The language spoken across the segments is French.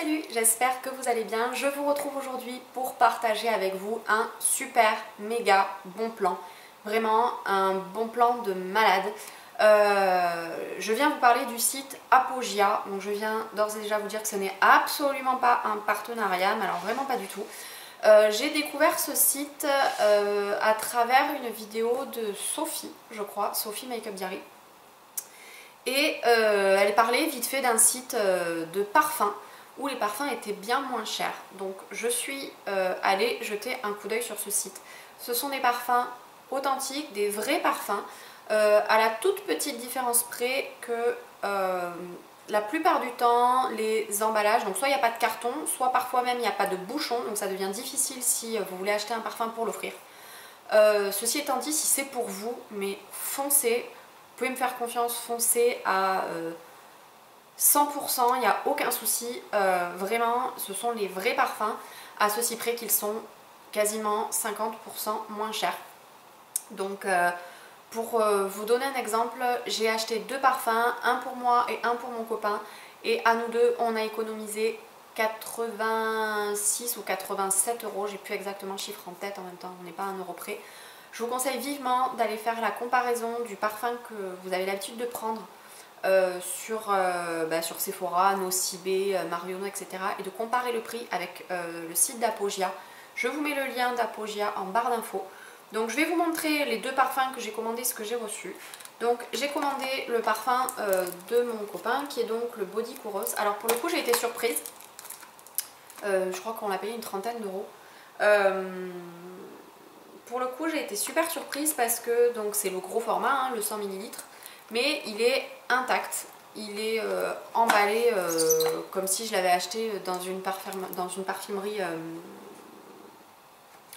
Salut, j'espère que vous allez bien. Je vous retrouve aujourd'hui pour partager avec vous un super méga bon plan. Vraiment un bon plan de malade. Je viens vous parler du site Apogia. Donc je viens d'ores et déjà vous dire que ce n'est absolument pas un partenariat, mais alors vraiment pas du tout. J'ai découvert ce site à travers une vidéo de Sophie, je crois, Sophie Makeup Diary. Et elle parlait vite fait d'un site de parfums où les parfums étaient bien moins chers. Donc je suis allée jeter un coup d'œil sur ce site. Ce sont des parfums authentiques, des vrais parfums, à la toute petite différence près que la plupart du temps, les emballages, donc soit il n'y a pas de carton, soit parfois même il n'y a pas de bouchon, donc ça devient difficile si vous voulez acheter un parfum pour l'offrir. Ceci étant dit, si c'est pour vous, mais foncez, vous pouvez me faire confiance, foncez à 100%, il n'y a aucun souci. Vraiment, ce sont les vrais parfums, à ceci près qu'ils sont quasiment 50% moins chers. Donc pour vous donner un exemple, j'ai acheté deux parfums, un pour moi et un pour mon copain, et à nous deux on a économisé 86 ou 87 euros, j'ai plus exactement le chiffre en tête, en même temps on n'est pas à un euro près. Je vous conseille vivement d'aller faire la comparaison du parfum que vous avez l'habitude de prendre sur Sephora, Nocibé, Marionneau, etc. et de comparer le prix avec le site d'Apogia. Je vous mets le lien d'Apogia en barre d'infos. Donc je vais vous montrer les deux parfums que j'ai commandés, ce que j'ai reçu. Donc j'ai commandé le parfum de mon copain qui est donc le Body Coureuse. Alors pour le coup j'ai été surprise. Je crois qu'on l'a payé une trentaine d'euros. Pour le coup j'ai été super surprise parce que donc c'est le gros format, hein, le 100 ml. Mais il est intact. Il est emballé comme si je l'avais acheté dans une parfumerie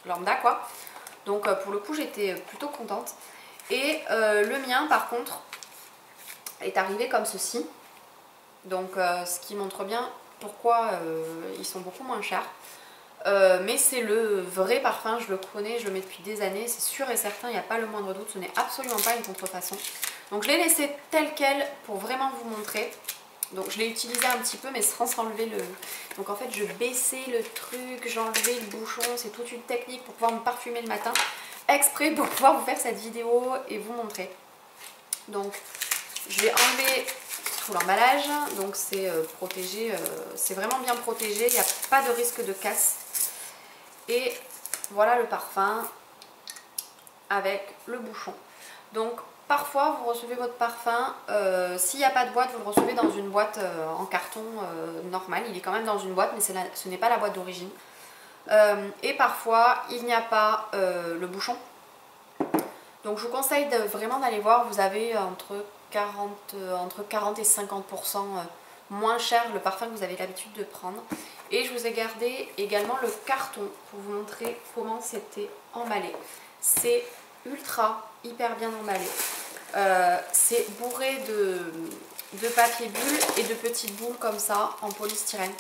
lambda quoi. Donc pour le coup j'étais plutôt contente. Et le mien par contre est arrivé comme ceci. Donc ce qui montre bien pourquoi ils sont beaucoup moins chers. Mais c'est le vrai parfum, je le connais, je le mets depuis des années, c'est sûr et certain, il n'y a pas le moindre doute, ce n'est absolument pas une contrefaçon. Donc je l'ai laissé tel quel pour vraiment vous montrer. Donc je l'ai utilisé un petit peu mais sans enlever le... Donc en fait je baissais le truc, j'enlevais le bouchon, c'est toute une technique pour pouvoir me parfumer le matin, exprès pour pouvoir vous faire cette vidéo et vous montrer. Donc je vais enlever tout l'emballage, donc c'est protégé, c'est vraiment bien protégé, il n'y a pas de risque de casse. Et voilà le parfum avec le bouchon. Donc parfois vous recevez votre parfum, s'il n'y a pas de boîte, vous le recevez dans une boîte en carton normal. Il est quand même dans une boîte, mais ce n'est pas la boîte d'origine. Et parfois il n'y a pas le bouchon. Donc je vous conseille vraiment d'aller voir, vous avez entre 40 et 50% moins cher le parfum que vous avez l'habitude de prendre. Et je vous ai gardé également le carton pour vous montrer comment c'était emballé. C'est hyper bien emballé. C'est bourré de papier bulle et de petites boules comme ça en polystyrène.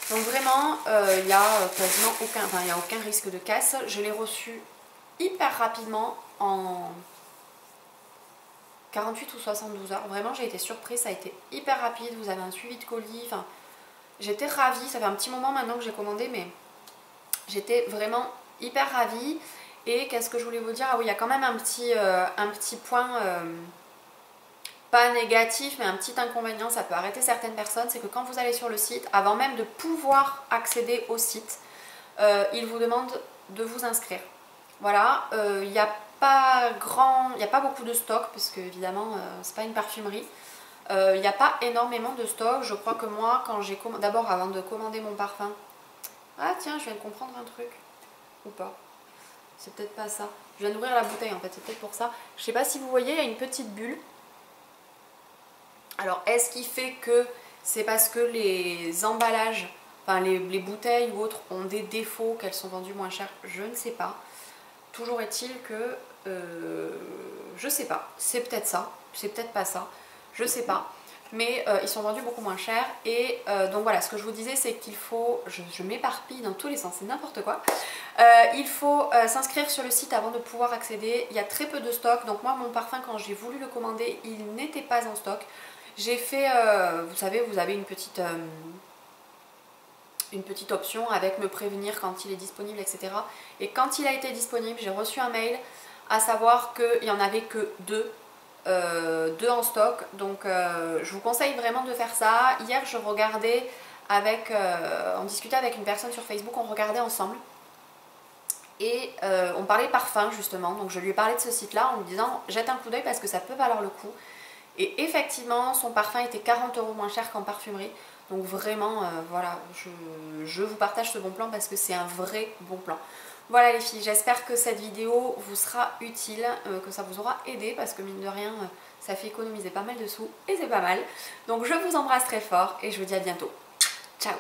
Donc vraiment il n'y a quasiment aucun risque de casse. Je l'ai reçu hyper rapidement en 48 ou 72 heures. Vraiment j'ai été surprise, ça a été hyper rapide, vous avez un suivi de colis, enfin j'étais ravie, ça fait un petit moment maintenant que j'ai commandé mais j'étais vraiment hyper ravie. Et qu'est-ce que je voulais vous dire? Ah oui, il y a quand même un petit point pas négatif mais un petit inconvénient, ça peut arrêter certaines personnes, c'est que quand vous allez sur le site, avant même de pouvoir accéder au site, il vous demande de vous inscrire. Voilà, il n'y a pas beaucoup de stock parce que évidemment c'est pas une parfumerie. Il n'y a pas énormément de stock. Je crois que moi quand j'ai commandé, d'abord avant de commander mon parfum, ah tiens je viens de comprendre un truc, ou pas, c'est peut-être pas ça, je viens d'ouvrir la bouteille en fait, c'est peut-être pour ça. Je sais pas si vous voyez, il y a une petite bulle. Alors est-ce qu'il fait que c'est parce que les emballages, enfin les bouteilles ou autres ont des défauts, qu'elles sont vendues moins chères? Je ne sais pas. Toujours est-il que je sais pas, c'est peut-être ça, c'est peut-être pas ça, je sais pas, mais ils sont vendus beaucoup moins cher. Et donc voilà, ce que je vous disais c'est qu'il faut, je m'éparpille dans tous les sens, c'est n'importe quoi. Il faut s'inscrire sur le site avant de pouvoir accéder. Il y a très peu de stock, donc moi mon parfum quand j'ai voulu le commander il n'était pas en stock. J'ai fait, vous savez, vous avez une petite une petite option avec me prévenir quand il est disponible, etc. Et quand il a été disponible, j'ai reçu un mail à savoir qu'il n'y en avait que deux en stock. Donc je vous conseille vraiment de faire ça. Hier je regardais avec, on discutait avec une personne sur Facebook, on regardait ensemble. Et on parlait parfum justement, donc je lui ai parlé de ce site là en lui disant jette un coup d'œil parce que ça peut valoir le coup. Et effectivement son parfum était 40 € moins cher qu'en parfumerie. Donc vraiment voilà, je vous partage ce bon plan parce que c'est un vrai bon plan. Voilà les filles, j'espère que cette vidéo vous sera utile, que ça vous aura aidé parce que mine de rien ça fait économiser pas mal de sous et c'est pas mal. Donc je vous embrasse très fort et je vous dis à bientôt. Ciao.